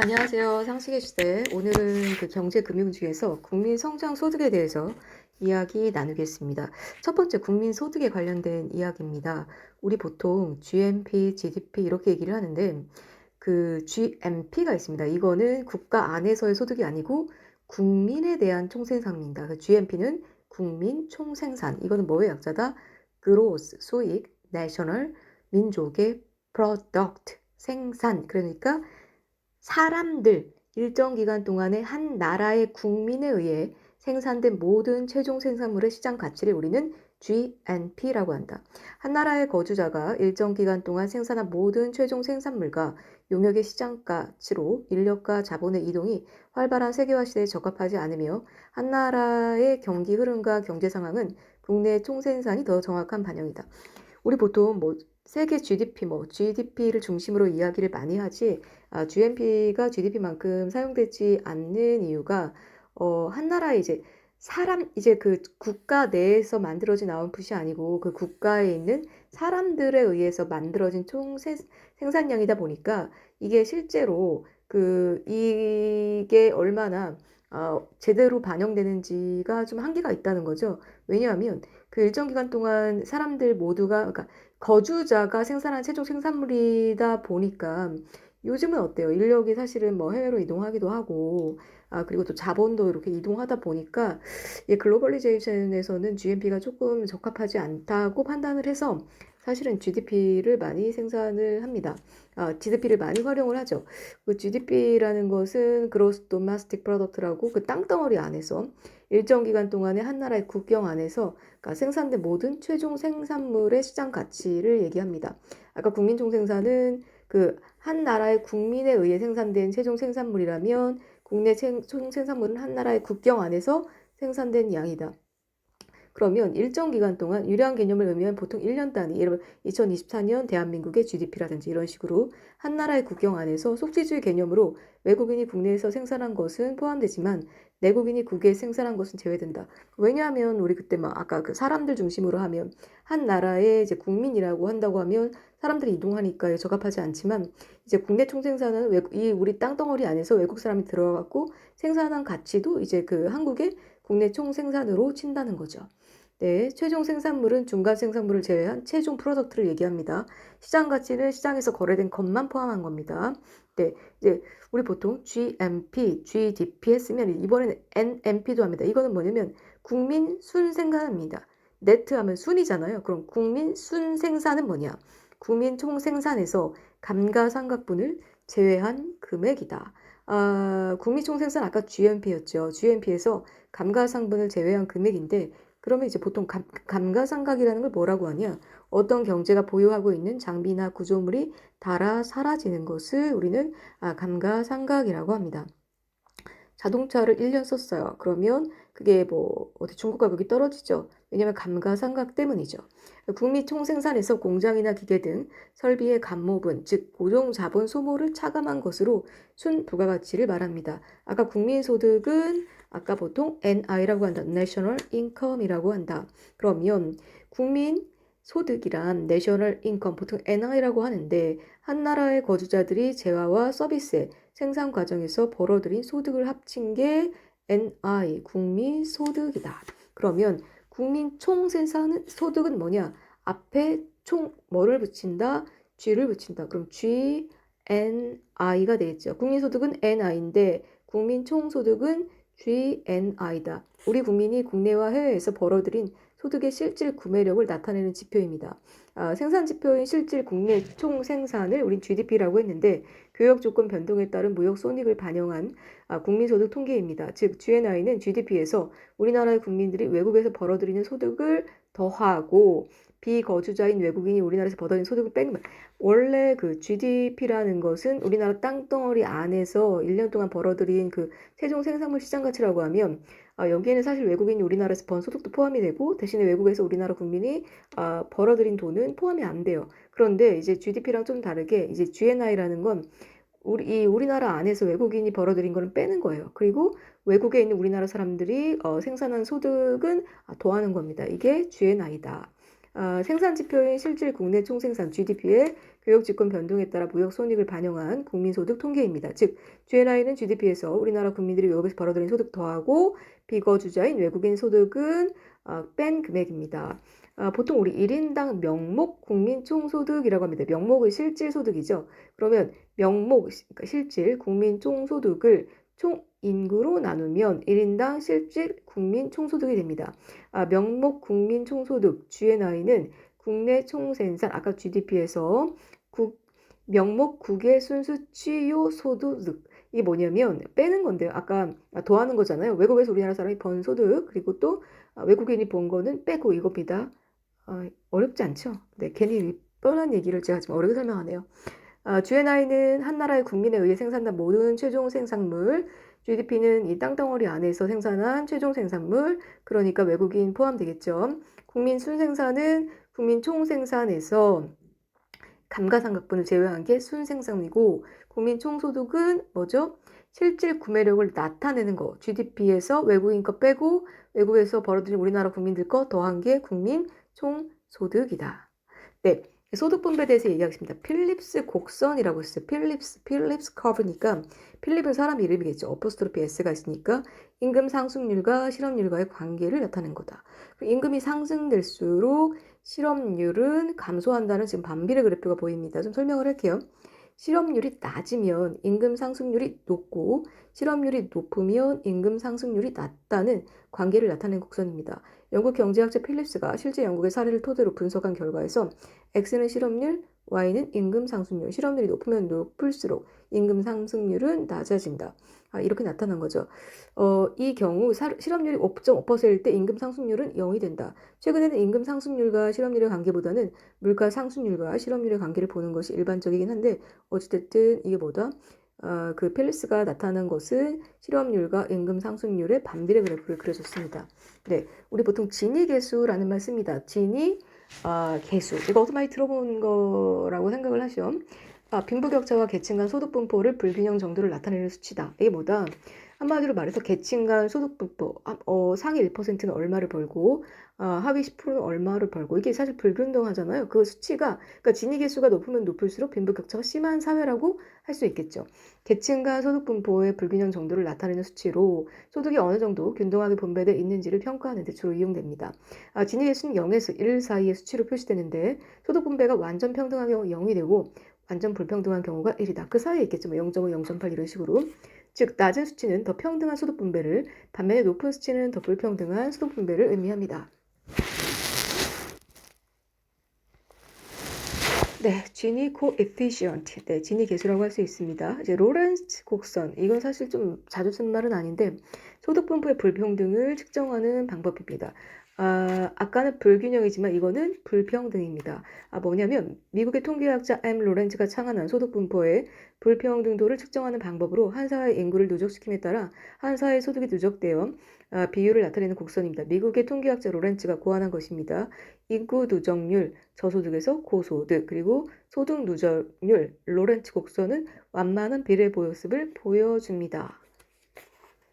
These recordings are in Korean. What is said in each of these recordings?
안녕하세요. 상식의 시대. 오늘은 그 경제금융주에서 국민성장소득에 대해서 이야기 나누겠습니다. 첫 번째, 국민소득에 관련된 이야기입니다. 우리 보통 GNP, GDP 이렇게 얘기를 하는데 그 GNP가 있습니다. 이거는 국가 안에서의 소득이 아니고 국민에 대한 총생산입니다. 그 GNP는 국민 총생산. 이거는 뭐의 약자다? Gross, 수익, National, 민족의 Product, 생산. 그러니까 사람들, 일정 기간 동안에 한 나라의 국민에 의해 생산된 모든 최종 생산물의 시장 가치를 우리는 GNP라고 한다. 한 나라의 거주자가 일정 기간 동안 생산한 모든 최종 생산물과 용역의 시장 가치로 인력과 자본의 이동이 활발한 세계화 시대에 적합하지 않으며 한 나라의 경기 흐름과 경제 상황은 국내 총생산이 더 정확한 반영이다. 우리 보통 뭐 세계 GDP, GDP를 중심으로 이야기를 많이 하지, GNP가 GDP만큼 사용되지 않는 이유가, 한 나라의 이제 이제 그 국가 내에서 만들어진 아웃풋이 아니고 그 국가에 있는 사람들에 의해서 만들어진 총 생산량이다 보니까 이게 실제로 이게 얼마나 제대로 반영되는지가 좀 한계가 있다는 거죠. 왜냐하면 그 일정 기간 동안 사람들 모두가, 그러니까 거주자가 생산한 최종 생산물이다 보니까 요즘은 어때요? 인력이 사실은 뭐 해외로 이동하기도 하고, 그리고 또 자본도 이렇게 이동하다 보니까, 글로벌리제이션에서는 GNP가 조금 적합하지 않다고 판단을 해서 사실은 GDP를 많이 생산을 합니다. GDP를 많이 활용을 하죠. 그 GDP라는 것은 Gross Domestic Product라고 그 땅덩어리 안에서 일정 기간 동안에 한 나라의 국경 안에서 그러니까 생산된 모든 최종 생산물의 시장 가치를 얘기합니다. 아까 국민총생산은 그 한 나라의 국민에 의해 생산된 최종 생산물이라면 국내 최종 생산물은 한 나라의 국경 안에서 생산된 양이다. 그러면 일정 기간 동안 유리한 개념을 의미하면 보통 1년 단위, 예를 들어 2024년 대한민국의 GDP라든지 이런 식으로 한 나라의 국경 안에서 속지주의 개념으로 외국인이 국내에서 생산한 것은 포함되지만 내국인이 국외에 생산한 것은 제외된다. 왜냐하면 우리 그때 막 아까 그 사람들 중심으로 하면 한 나라의 이제 국민이라고 한다고 하면 사람들이 이동하니까 적합하지 않지만 이제 국내 총생산은 이 우리 땅덩어리 안에서 외국 사람이 들어가고 생산한 가치도 이제 그 한국의 국내 총생산으로 친다는 거죠. 네, 최종 생산물은 중간 생산물을 제외한 최종 프로덕트를 얘기합니다. 시장 가치는 시장에서 거래된 것만 포함한 겁니다. 네, 이제 우리 보통 GMP, GDP 했으면 이번에는 NMP도 합니다. 이거는 뭐냐면 국민 순생산입니다. 네트 하면 순이잖아요. 그럼 국민 순생산은 뭐냐? 국민 총생산에서 감가상각분을 제외한 금액이다. 국민 총생산 아까 GMP였죠. GMP에서 감가상분을 제외한 금액인데 그러면 이제 보통 감가상각이라는 걸 뭐라고 하냐? 어떤 경제가 보유하고 있는 장비나 구조물이 닳아 사라지는 것을 우리는 감가상각이라고 합니다. 자동차를 1년 썼어요. 그러면 그게 뭐 어디 중고 가격이 떨어지죠. 왜냐하면 감가상각 때문이죠. 국민 총생산에서 공장이나 기계 등 설비의 감모분, 즉 고정 자본 소모를 차감한 것으로 순부가가치를 말합니다. 아까 국민소득은 아까 보통 NI라고 한다. National Income이라고 한다. 그러면 국민 소득이란 National Income, 보통 NI라고 하는데 한 나라의 거주자들이 재화와 서비스에 생산 과정에서 벌어들인 소득을 합친 게 NI, 국민소득이다. 그러면 국민 총생산 소득은 뭐냐? 앞에 뭐를 붙인다? G를 붙인다. 그럼 G, NI가 되겠죠. 국민소득은 NI인데 국민 총소득은 GNI다. 우리 국민이 국내와 해외에서 벌어들인 소득의 실질 구매력을 나타내는 지표입니다. 생산 지표인 실질 국내 총생산을 우린 GDP라고 했는데 교역 조건 변동에 따른 무역 손익을 반영한 국민소득 통계입니다. 즉 GNI는 GDP에서 우리나라의 국민들이 외국에서 벌어들이는 소득을 더하고 비거주자인 외국인이 우리나라에서 벌어들이는 소득을 빼는 거예요. 원래 그 GDP라는 것은 우리나라 땅덩어리 안에서 1년 동안 벌어들인 그 최종 생산물 시장 가치라고 하면 여기에는 사실 외국인이 우리나라에서 번 소득도 포함이 되고 대신에 외국에서 우리나라 국민이 벌어들인 돈은 포함이 안 돼요. 그런데 이제 GDP랑 좀 다르게 이제 GNI라는 건 우리나라 안에서 외국인이 벌어들인 거는 빼는 거예요. 그리고 외국에 있는 우리나라 사람들이 생산한 소득은 더하는 겁니다. 이게 GNI다. 생산 지표인 실질 국내 총생산 GDP의 교역 집권 변동에 따라 무역 손익을 반영한 국민소득 통계입니다. 즉 GNI는 GDP에서 우리나라 국민들이 외국에서 벌어들인 소득 더하고 비거주자인 외국인 소득은 뺀 금액입니다. 보통 우리 1인당 명목 국민 총소득이라고 합니다. 명목은 실질 소득이죠. 그러면 명목, 그러니까 실질 국민 총소득을 총 인구로 나누면 1인당 실질 국민 총소득이 됩니다. 명목 국민 총소득 GNI는 국내 총생산 아까 GDP에서 명목 국외 순수 취요 소득 이게 뭐냐면 빼는 건데요. 아까 더하는 거잖아요. 외국에서 우리나라 사람이 번 소득 그리고 또 외국인이 번 거는 빼고 이겁니다. 어렵지 않죠? 네, 괜히 뻔한 얘기를 제가 좀 어렵게 설명하네요. GNI는 한 나라의 국민에 의해 생산된 모든 최종 생산물, GDP는 이 땅덩어리 안에서 생산한 최종 생산물, 그러니까 외국인 포함되겠죠. 국민 순생산은 국민 총생산에서 감가상각분을 제외한 게 순생산이고 국민 총소득은 뭐죠? 실질 구매력을 나타내는 거. GDP에서 외국인 거 빼고 외국에서 벌어들인 우리나라 국민들 거 더한 게 국민 총소득이다. 네. 소득 분배에 대해서 얘기하겠습니다. 필립스 곡선이라고 했어요. 필립스 커브니까 필립은 사람 이름이겠죠. 어포스트로피 S가 있으니까 임금 상승률과 실업률과의 관계를 나타낸 거다. 임금이 상승될수록 실업률은 감소한다는 지금 반비례 그래프가 보입니다. 좀 설명을 할게요. 실업률이 낮으면 임금 상승률이 높고 실업률이 높으면 임금 상승률이 낮다는 관계를 나타낸 곡선입니다. 영국 경제학자 필립스가 실제 영국의 사례를 토대로 분석한 결과에서 X는 실업률, Y는 임금 상승률. 실업률이 높으면 높을수록 임금 상승률은 낮아진다. 이렇게 나타난 거죠. 이 경우 실업률이 5.5%일 때 임금 상승률은 0이 된다. 최근에는 임금 상승률과 실업률의 관계보다는 물가 상승률과 실업률의 관계를 보는 것이 일반적이긴 한데 어찌됐든 이게 뭐다? 그 필립스가 나타난 것은 실업률과 임금 상승률의 반비례 그래프를 그려줬습니다. 네, 우리 보통 지니 계수라는 말 씁니다. 지니 계수. 이거 어디서 많이 들어본 거라고 생각을 하죠. 빈부격차와 계층 간 소득 분포를 불균형 정도를 나타내는 수치다. 이게 뭐다? 한마디로 말해서 계층 간 소득 분포, 상위 1%는 얼마를 벌고 하위 10%는 얼마를 벌고 이게 사실 불균등하잖아요. 그 수치가 그러니까 지니 계수가 높으면 높을수록 빈부격차가 심한 사회라고 할 수 있겠죠. 계층 간 소득 분포의 불균형 정도를 나타내는 수치로 소득이 어느 정도 균등하게 분배되어 있는지를 평가하는 데 주로 이용됩니다. 지니 계수는 0에서 1 사이의 수치로 표시되는데 소득 분배가 완전 평등한 경우 0이 되고 완전 불평등한 경우가 1이다. 그 사이에 있겠죠. 0.5, 0.8 이런 식으로. 즉 낮은 수치는 더 평등한 소득 분배를 반면에 높은 수치는 더 불평등한 소득 분배를 의미합니다. 네, 지니 코에피시언트. 네, 지니 계수라고 할 수 있습니다. 이제 로렌츠 곡선. 이건 사실 좀 자주 쓰는 말은 아닌데 소득 분포의 불평등을 측정하는 방법입니다. 아까는 불균형이지만 이거는 불평등입니다. 뭐냐면 미국의 통계학자 M. 로렌츠가 창안한 소득 분포의 불평등도를 측정하는 방법으로 한 사회의 인구를 누적시킴에 따라 한 사회의 소득이 누적되어 비율을 나타내는 곡선입니다. 미국의 통계학자 로렌츠가 고안한 것입니다. 인구 누적률, 저소득에서 고소득, 그리고 소득 누적률, 로렌츠 곡선은 완만한 비례 모습을 보여줍니다.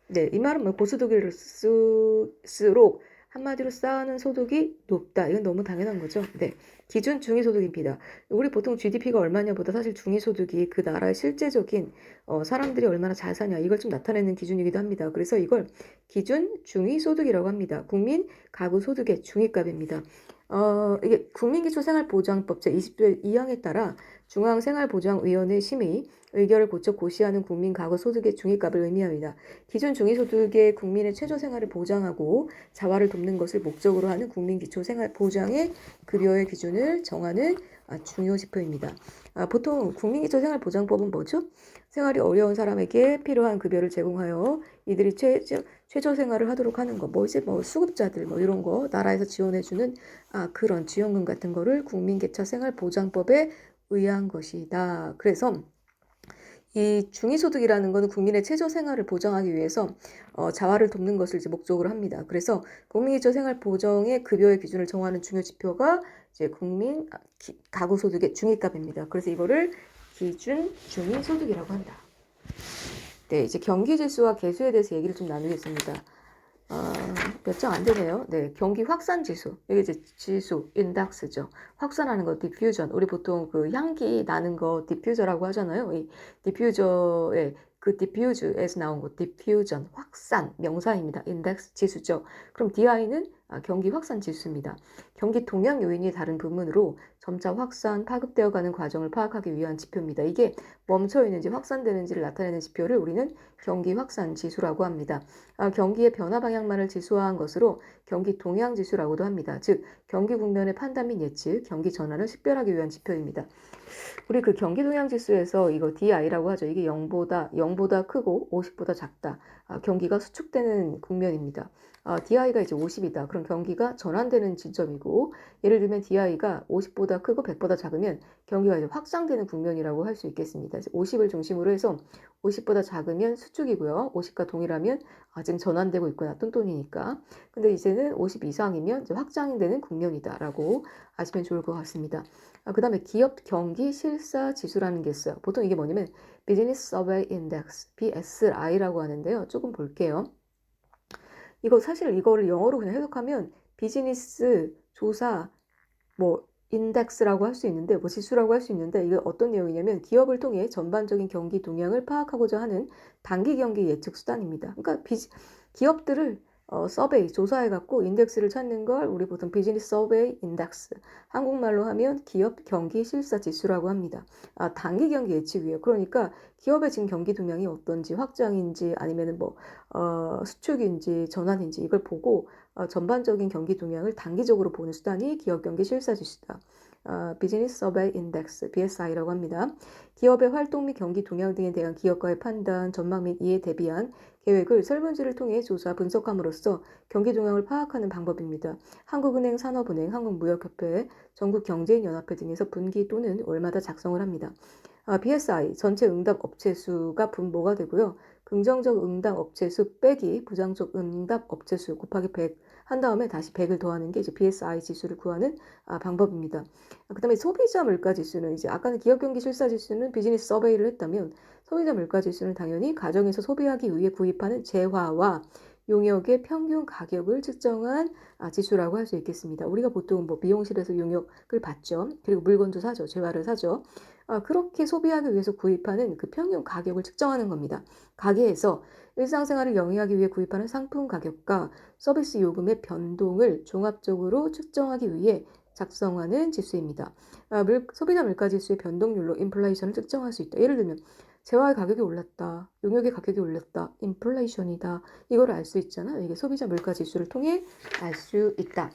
네, 이 말은 고소득일수록 한마디로 쌓아는 소득이 높다. 이건 너무 당연한 거죠. 네. 기준 중위소득입니다. 우리 보통 GDP가 얼마냐보다 사실 중위소득이 그 나라의 실제적인 사람들이 얼마나 잘 사냐 이걸 좀 나타내는 기준이기도 합니다. 그래서 이걸 기준 중위소득이라고 합니다. 국민 가구 소득의 중위값입니다. 이게 국민기초생활보장법 제20조 2항에 따라 중앙생활보장위원회 심의 의결을 거쳐 고시하는 국민 가구 소득의 중위값을 의미합니다. 기준 중위소득의 국민의 최저 생활을 보장하고 자활을 돕는 것을 목적으로 하는 국민기초생활보장의 급여의 기준을 정하는 중요 지표입니다. 보통 국민기초생활보장법은 뭐죠? 생활이 어려운 사람에게 필요한 급여를 제공하여 이들이 최저 생활을 하도록 하는 거, 수급자들, 이런 거, 나라에서 지원해주는, 그런 지원금 같은 거를 국민계차생활보장법에 의한 것이다. 그래서 이 중위소득이라는 것은 국민의 최저 생활을 보장하기 위해서 자활을 돕는 것을 이제 목적으로 합니다. 그래서 국민기초생활보장의 급여의 기준을 정하는 중요 지표가 이제 국민 가구소득의 중위값입니다. 그래서 이거를 기준 중위소득이라고 한다. 네, 이제 경기지수와 개수에 대해서 얘기를 좀 나누겠습니다. 몇 장 안 되네요. 네, 경기 확산 지수. 이게 이제 지수, 인덱스죠. 확산하는 거, 디퓨전. 우리 보통 그 향기 나는 거 디퓨저라고 하잖아요. 이 디퓨저의 그 디퓨즈에서 나온 거, 디퓨전, 확산, 명사입니다. 인덱스 지수죠. 그럼 DI는 경기 확산 지수입니다. 경기 동향 요인이 다른 부문으로 점차 확산, 파급되어가는 과정을 파악하기 위한 지표입니다. 이게 멈춰 있는지 확산되는지를 나타내는 지표를 우리는 경기 확산 지수라고 합니다. 경기의 변화 방향만을 지수화한 것으로 경기 동향 지수라고도 합니다. 즉, 경기 국면의 판단 및 예측, 경기 전환을 식별하기 위한 지표입니다. 우리 그 경기 동향 지수에서 이거 DI라고 하죠. 이게 0보다 크고 50보다 작다. 경기가 수축되는 국면입니다. DI가 이제 50이다. 그럼 경기가 전환되는 지점이고, 예를 들면 DI가 50보다 크고 100보다 작으면 경기가 이제 확장되는 국면이라고 할 수 있겠습니다. 50을 중심으로 해서 50보다 작으면 수축이고요. 50과 동일하면 지금 전환되고 있구나. 똔똔이니까. 근데 이제는 50 이상이면 이제 확장되는 국면이다라고 아시면 좋을 것 같습니다. 그 다음에 기업 경기 실사 지수라는 게 있어요. 보통 이게 뭐냐면 Business Survey Index, BSI라고 하는데요. 조금 볼게요. 이거 사실 이거를 영어로 그냥 해석하면 비즈니스 조사 뭐 인덱스라고 할 수 있는데 뭐 지수라고 할 수 있는데 이게 어떤 내용이냐면 기업을 통해 전반적인 경기 동향을 파악하고자 하는 단기 경기 예측 수단입니다. 그러니까 기업들을 서베이 조사해갖고 인덱스를 찾는 걸 우리 보통 비즈니스 서베이 인덱스 한국말로 하면 기업 경기 실사 지수라고 합니다. 단기 경기 예측이에요. 그러니까 기업의 지금 경기 동향이 어떤지 확장인지 아니면은 뭐 수축인지 전환인지 이걸 보고 전반적인 경기 동향을 단기적으로 보는 수단이 기업 경기 실사 지수다. 비즈니스 서베이 인덱스 BSI라고 합니다. 기업의 활동 및 경기 동향 등에 대한 기업가의 판단, 전망 및 이에 대비한 계획을 설문지를 통해 조사 분석함으로써 경기 동향을 파악하는 방법입니다. 한국은행, 산업은행, 한국무역협회, 전국경제인연합회 등에서 분기 또는 월마다 작성을 합니다. BSI 전체 응답 업체 수가 분모가 되고요. 긍정적 응답 업체 수 빼기 부정적 응답 업체 수 곱하기 100 한 다음에 다시 100을 더하는 게 이제 BSI 지수를 구하는 방법입니다. 그다음에 소비자 물가 지수는 이제 아까는 기업 경기 실사 지수는 비즈니스 서베이를 했다면 소비자 물가 지수는 당연히 가정에서 소비하기 위해 구입하는 재화와 용역의 평균 가격을 측정한 지수라고 할 수 있겠습니다. 우리가 보통 뭐 미용실에서 용역을 받죠. 그리고 물건도 사죠. 재화를 사죠. 그렇게 소비하기 위해서 구입하는 그 평균 가격을 측정하는 겁니다. 가게에서 일상생활을 영위하기 위해 구입하는 상품 가격과 서비스 요금의 변동을 종합적으로 측정하기 위해 작성하는 지수입니다. 소비자 물가지수의 변동률로 인플레이션을 측정할 수 있다. 예를 들면 재화의 가격이 올랐다. 용역의 가격이 올랐다. 인플레이션이다. 이걸 알 수 있잖아요. 이게 소비자 물가지수를 통해 알 수 있다.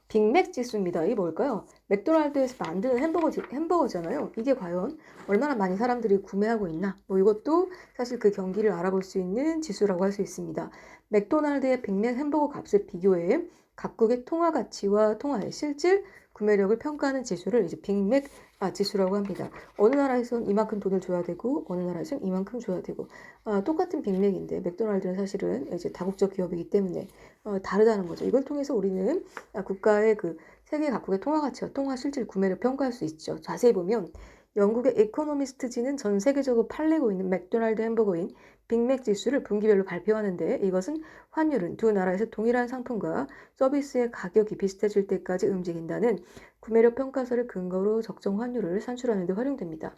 빅맥 지수입니다. 이게 뭘까요? 맥도날드에서 만드는 햄버거잖아요. 이게 과연 얼마나 많이 사람들이 구매하고 있나? 뭐 이것도 사실 그 경기를 알아볼 수 있는 지수라고 할 수 있습니다. 맥도날드의 빅맥 햄버거 값을 비교해 각국의 통화 가치와 통화의 실질 구매력을 평가하는 지수를 이제 빅맥 지수라고 합니다. 어느 나라에선 이만큼 돈을 줘야 되고 어느 나라에선 이만큼 줘야 되고 똑같은 빅맥인데 맥도날드는 사실은 이제 다국적 기업이기 때문에 다르다는 거죠. 이걸 통해서 우리는 국가의 그 세계 각국의 통화 가치와 통화 실질 구매를 평가할 수 있죠. 자세히 보면 영국의 에코노미스트지는 전 세계적으로 팔리고 있는 맥도날드 햄버거인 빅맥 지수를 분기별로 발표하는데 이것은 환율은 두 나라에서 동일한 상품과 서비스의 가격이 비슷해질 때까지 움직인다는 구매력 평가서를 근거로 적정 환율을 산출하는 데 활용됩니다.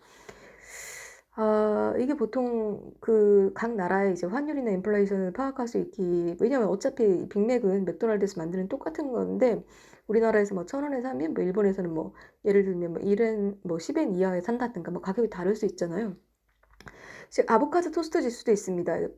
이게 보통 그 각 나라의 이제 환율이나 인플레이션을 파악할 수 있기, 왜냐면 어차피 빅맥은 맥도날드에서 만드는 똑같은 건데, 우리나라에서 뭐 1,000원에 사면 뭐 일본에서는 뭐 예를 들면 뭐 1엔 뭐 10엔 이하에 산다든가 뭐 가격이 다를 수 있잖아요. 아보카도 토스트 지수도 있습니다.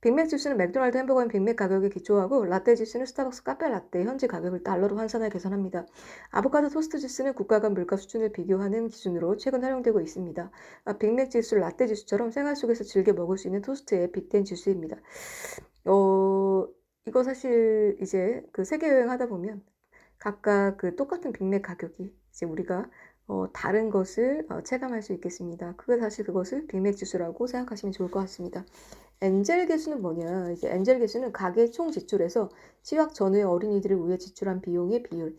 빅맥 지수는 맥도날드 햄버거인 빅맥 가격에 기초하고 라떼 지수는 스타벅스 카페 라떼 현지 가격을 달러로 환산해 계산합니다. 아보카도 토스트 지수는 국가 간 물가 수준을 비교하는 기준으로 최근 활용되고 있습니다. 빅맥 지수, 라떼 지수처럼 생활 속에서 즐겨 먹을 수 있는 토스트에 빗댄 지수입니다. 이거 사실 이제 그 세계 여행 하다 보면 각각 그 똑같은 빅맥 가격이 이제 우리가 다른 것을 체감할 수 있겠습니다. 사실 그것을 빅맥 지수라고 생각하시면 좋을 것 같습니다. 엔젤 개수는 뭐냐? 이제 엔젤 개수는 가계 총 지출에서 취약 전후의 어린이들을 위해 지출한 비용의 비율.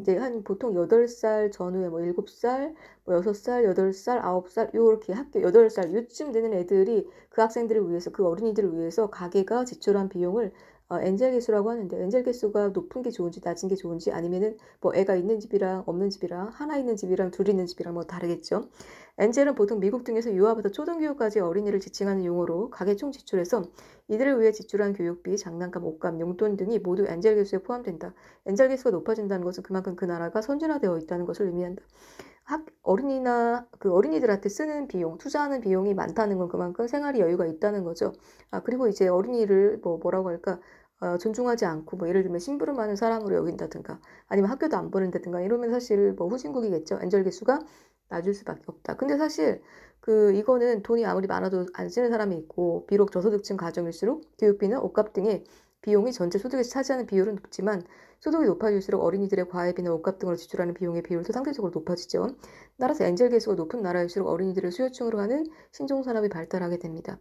이제 한 보통 8살 전후에 뭐 7살, 뭐 6살, 8살, 9살, 요렇게 학교 8살 요쯤 되는 애들이 그 학생들을 위해서 그 어린이들을 위해서 가계가 지출한 비용을 엔젤 개수라고 하는데 엔젤 개수가 높은 게 좋은지 낮은 게 좋은지 아니면은 뭐 애가 있는 집이랑 없는 집이랑 하나 있는 집이랑 둘 있는 집이랑 뭐 다르겠죠. 엔젤은 보통 미국 등에서 유아부터 초등교육까지 어린이를 지칭하는 용어로 가계 총 지출에서 이들을 위해 지출한 교육비, 장난감, 옷감, 용돈 등이 모두 엔젤 개수에 포함된다. 엔젤 개수가 높아진다는 것은 그만큼 그 나라가 선진화되어 있다는 것을 의미한다. 어린이나 그 어린이들한테 쓰는 비용, 투자하는 비용이 많다는 건 그만큼 생활이 여유가 있다는 거죠. 그리고 이제 어린이를 뭐라고 할까, 존중하지 않고, 뭐 예를 들면 심부름하는 사람으로 여긴다든가, 아니면 학교도 안 보낸다든가, 이러면 사실 뭐 후진국이겠죠. 엔젤 개수가 낮을 수밖에 없다. 근데 사실 이거는 돈이 아무리 많아도 안 쓰는 사람이 있고, 비록 저소득층 가정일수록 교육비나 옷값 등의 비용이 전체 소득에서 차지하는 비율은 높지만 소득이 높아질수록 어린이들의 과외비나 옷값 등으로 지출하는 비용의 비율도 상대적으로 높아지죠. 따라서 엔젤 개수가 높은 나라일수록 어린이들을 수요층으로 하는 신종산업이 발달하게 됩니다.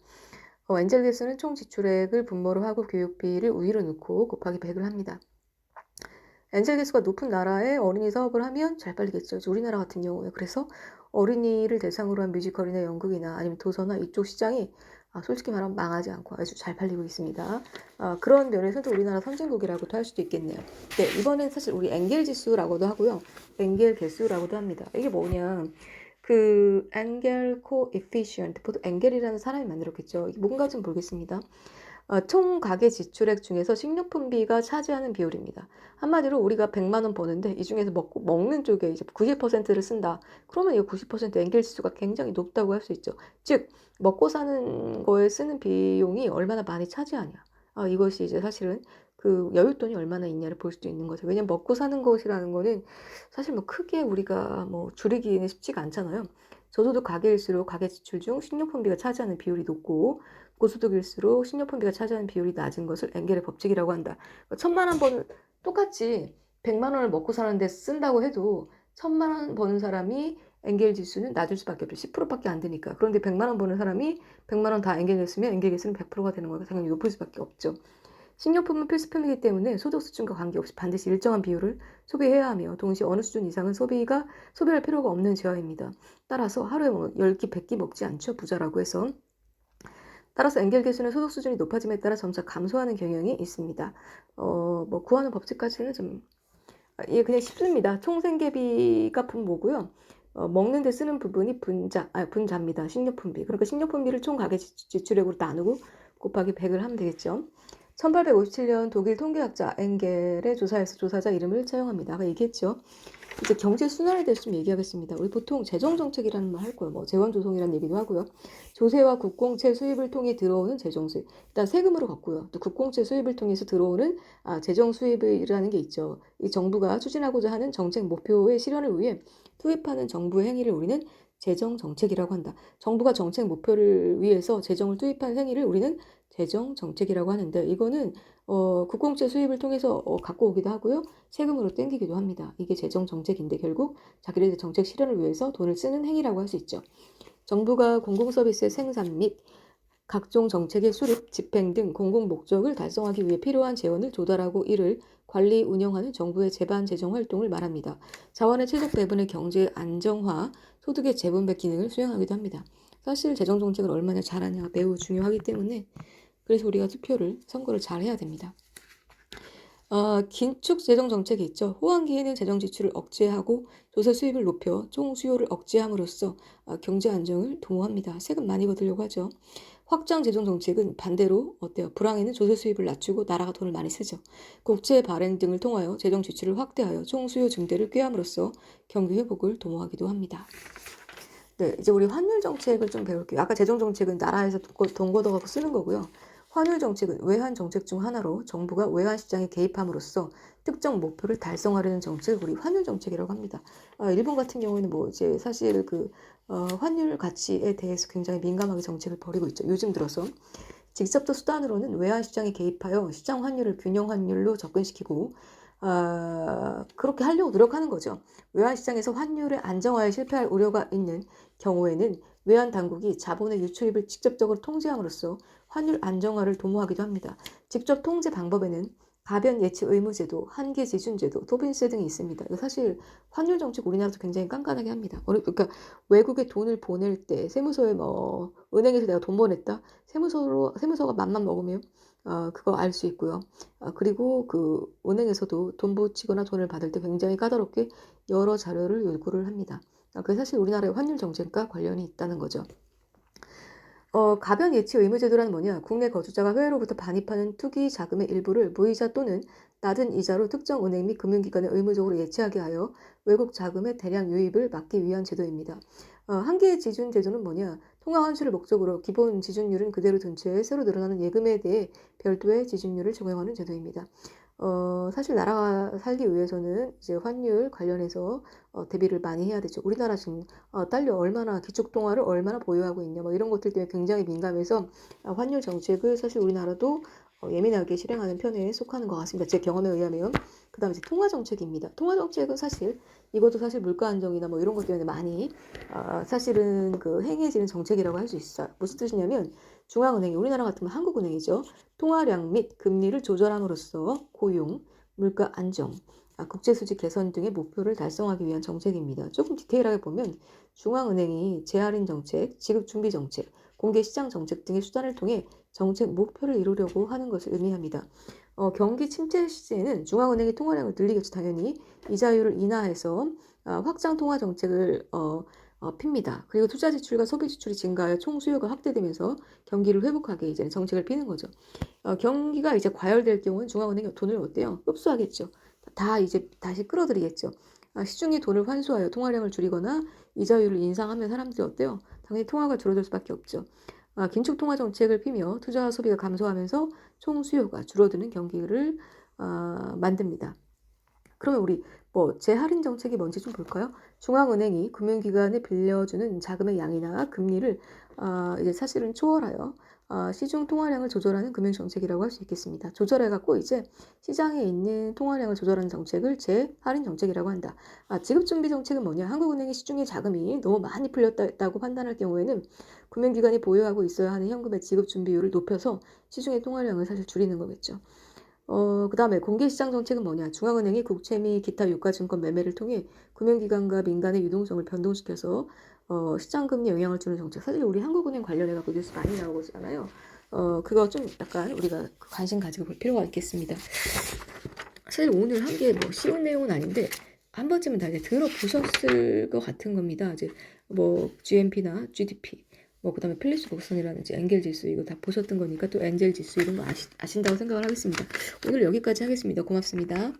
엔젤 개수는 총 지출액을 분모로 하고 교육비를 우위로 놓고 곱하기 100을 합니다. 엔젤 개수가 높은 나라에 어린이 사업을 하면 잘 팔리겠죠. 우리나라 같은 경우에. 그래서 어린이를 대상으로 한 뮤지컬이나 연극이나 아니면 도서나 이쪽 시장이 솔직히 말하면 망하지 않고 아주 잘 팔리고 있습니다. 그런 면에서도 우리나라 선진국이라고도 할 수도 있겠네요. 네, 이번엔 사실 우리 엔겔 지수라고도 하고요. 엔겔 개수라고도 합니다. 이게 뭐냐. 엔겔 코에피시언트, 보통 엔겔이라는 사람이 만들었겠죠. 이게 뭔가 좀 모르겠습니다. 총 가계 지출액 중에서 식료품비가 차지하는 비율입니다. 한마디로 우리가 100만 원 버는데 이 중에서 먹는 쪽에 이제 90%를 쓴다. 그러면 이 90% 엔겔 지수가 굉장히 높다고 할 수 있죠. 즉 먹고 사는 거에 쓰는 비용이 얼마나 많이 차지하냐. 이것이 이제 사실은 그 여윳돈이 얼마나 있냐를 볼 수도 있는 거죠. 왜냐면 먹고 사는 것이라는 거는 사실 뭐 크게 우리가 뭐 줄이기는 쉽지가 않잖아요. 저소득 가계일수록 가계 지출 중 식료품비가 차지하는 비율이 높고 고소득일수록 식료품비가 차지하는 비율이 낮은 것을 엔겔의 법칙이라고 한다. 1,000만 원 버는 똑같이 100만 원을 먹고 사는데 쓴다고 해도 1,000만 원 버는 사람이 엔겔 지수는 낮을 수밖에 없죠. 10%밖에 안 되니까. 그런데 100만 원 버는 사람이 100만 원 다 엔겔 냈으면 엔겔 개수는 100%가 되는 거니까 당연히 높을 수밖에 없죠. 식료품은 필수품이기 때문에 소득 수준과 관계없이 반드시 일정한 비율을 소비해야 하며 동시에 어느 수준 이상은 소비할 필요가 없는 제어입니다. 따라서 하루에 10끼, 100끼 먹지 않죠. 부자라고 해서. 따라서 엔겔 개수는 소득 수준이 높아짐에 따라 점차 감소하는 경향이 있습니다. 뭐 구하는 법칙까지는 좀 이게 그냥 쉽습니다. 총생계비가 분모고요. 먹는 데 쓰는 부분이 분자입니다. 식료품비. 그러니까 식료품비를 총 가계 지출액으로 나누고 곱하기 100을 하면 되겠죠. 1857년 독일 통계학자 엔겔의 조사에서 조사자 이름을 차용합니다. 아까 얘기했죠. 이제 경제 순환에 대해서 좀 얘기하겠습니다. 우리 보통 재정정책이라는 말 할 거예요. 뭐 재원조성이라는 얘기도 하고요. 조세와 국공채 수입을 통해 들어오는 재정수입. 일단 세금으로 걷고요. 또 국공채 수입을 통해서 들어오는 재정수입이라는 게 있죠. 이 정부가 추진하고자 하는 정책 목표의 실현을 위해 투입하는 정부의 행위를 우리는 재정정책이라고 한다. 정부가 정책 목표를 위해서 재정을 투입한 행위를 우리는 재정정책이라고 하는데 이거는 국공채 수입을 통해서 갖고 오기도 하고요. 세금으로 땡기기도 합니다. 이게 재정정책인데 결국 자기네들 정책 실현을 위해서 돈을 쓰는 행위라고 할 수 있죠. 정부가 공공서비스의 생산 및 각종 정책의 수립, 집행 등 공공 목적을 달성하기 위해 필요한 재원을 조달하고 이를 관리, 운영하는 정부의 재반 재정 활동을 말합니다. 자원의 최적 배분의 경제 안정화, 소득의 재분배 기능을 수행하기도 합니다. 사실 재정 정책을 얼마나 잘하냐 매우 중요하기 때문에 그래서 우리가 선거를 잘 해야 됩니다. 긴축 재정 정책이 있죠. 호황기에는 재정 지출을 억제하고 조세 수입을 높여 총 수요를 억제함으로써 경제 안정을 도모합니다. 세금 많이 거두려고 하죠. 확장 재정 정책은 반대로 어때요? 불황에는 조세 수입을 낮추고 나라가 돈을 많이 쓰죠. 국채 발행 등을 통하여 재정 지출을 확대하여 총 수요 증대를 꾀함으로써 경기 회복을 도모하기도 합니다. 네, 이제 우리 환율 정책을 좀 배울게요. 아까 재정 정책은 나라에서 돈 걷어가고 쓰는 거고요. 환율 정책은 외환 정책 중 하나로 정부가 외환 시장에 개입함으로써 특정 목표를 달성하려는 정책을 우리 환율 정책이라고 합니다. 일본 같은 경우에는 뭐 이제 사실 환율 가치에 대해서 굉장히 민감하게 정책을 벌이고 있죠. 요즘 들어서 직접적 수단으로는 외환 시장에 개입하여 시장 환율을 균형 환율로 접근시키고 그렇게 하려고 노력하는 거죠. 외환 시장에서 환율의 안정화에 실패할 우려가 있는 경우에는 외환 당국이 자본의 유출입을 직접적으로 통제함으로써 환율 안정화를 도모하기도 합니다. 직접 통제 방법에는 가변 예치 의무제도, 한계 지준제도, 토빈세 등이 있습니다. 사실 환율 정책 우리나라도 굉장히 깐깐하게 합니다. 그러니까 외국에 돈을 보낼 때 세무서에 뭐 은행에서 내가 돈 보냈다, 세무서가 맘만 먹으면 그거 알 수 있고요. 그리고 그 은행에서도 돈 붙이거나 돈을 받을 때 굉장히 까다롭게 여러 자료를 요구를 합니다. 그게 사실 우리나라의 환율 정책과 관련이 있다는 거죠. 가변 예치 의무제도란 뭐냐? 국내 거주자가 해외로부터 반입하는 투기 자금의 일부를 무이자 또는 낮은 이자로 특정 은행 및 금융기관에 의무적으로 예치하게 하여 외국 자금의 대량 유입을 막기 위한 제도입니다. 한계 지준 제도는 뭐냐? 통화 환수를 목적으로 기본 지준율은 그대로 둔 채 새로 늘어나는 예금에 대해 별도의 지준율을 적용하는 제도입니다. 사실 나라가 살기 위해서는 이제 환율 관련해서 대비를 많이 해야 되죠. 우리나라 지금 달러 얼마나 기축통화를 얼마나 보유하고 있냐 뭐 이런 것들 때문에 굉장히 민감해서 환율 정책을 사실 우리나라도 예민하게 실행하는 편에 속하는 것 같습니다. 제 경험에 의하면. 그 다음에 이제 통화 정책입니다. 통화 정책은 사실 이것도 사실 물가 안정이나 뭐 이런 것 때문에 많이 사실은 그 행해지는 정책이라고 할 수 있어요. 무슨 뜻이냐면 중앙은행이 우리나라 같으면 한국은행이죠. 통화량 및 금리를 조절함으로써 고용, 물가 안정, 국제수지 개선 등의 목표를 달성하기 위한 정책입니다. 조금 디테일하게 보면 중앙은행이 재할인 정책, 지급준비 정책, 공개시장 정책 등의 수단을 통해 정책 목표를 이루려고 하는 것을 의미합니다. 경기 침체 시제에는 중앙은행이 통화량을 늘리겠죠. 당연히 이자율을 인하해서 확장 통화 정책을 핍니다. 그리고 투자 지출과 소비 지출이 증가하여 총 수요가 확대되면서 경기를 회복하게 이제 정책을 피는 거죠. 경기가 이제 과열될 경우는 중앙은행이 돈을 어때요? 흡수하겠죠. 다 이제 다시 끌어들이겠죠. 시중에 돈을 환수하여 통화량을 줄이거나 이자율을 인상하면 사람들이 어때요? 당연히 통화가 줄어들 수밖에 없죠. 긴축 통화 정책을 피며 투자와 소비가 감소하면서 총 수요가 줄어드는 경기를 만듭니다. 그러면 우리 뭐 재할인 정책이 뭔지 좀 볼까요? 중앙은행이 금융기관에 빌려주는 자금의 양이나 금리를 이제 사실은 초월하여 시중 통화량을 조절하는 금융정책이라고 할 수 있겠습니다. 조절해갖고 이제 시장에 있는 통화량을 조절하는 정책을 재할인 정책이라고 한다. 지급준비 정책은 뭐냐? 한국은행이 시중에 자금이 너무 많이 풀렸다고 판단할 경우에는 금융기관이 보유하고 있어야 하는 현금의 지급준비율을 높여서 시중의 통화량을 사실 줄이는 거겠죠. 그 다음에 공개시장 정책은 뭐냐? 중앙은행이 국채 및 기타 유가증권 매매를 통해 금융기관과 민간의 유동성을 변동시켜서 시장금리에 영향을 주는 정책. 사실 우리 한국은행 관련해갖고 뉴스 많이 나오잖아요. 그거 좀 약간 우리가 관심 가지고 볼 필요가 있겠습니다. 사실 오늘 한 게 뭐 쉬운 내용은 아닌데 한 번쯤은 다 이제 들어보셨을 것 같은 겁니다. 이제 뭐 GNP나 GDP, 뭐 그다음에 필리스 곡선이라든지 엔겔 지수 이거 다 보셨던 거니까 또 엔젤 지수 이런 거 아신다고 생각을 하겠습니다. 오늘 여기까지 하겠습니다. 고맙습니다.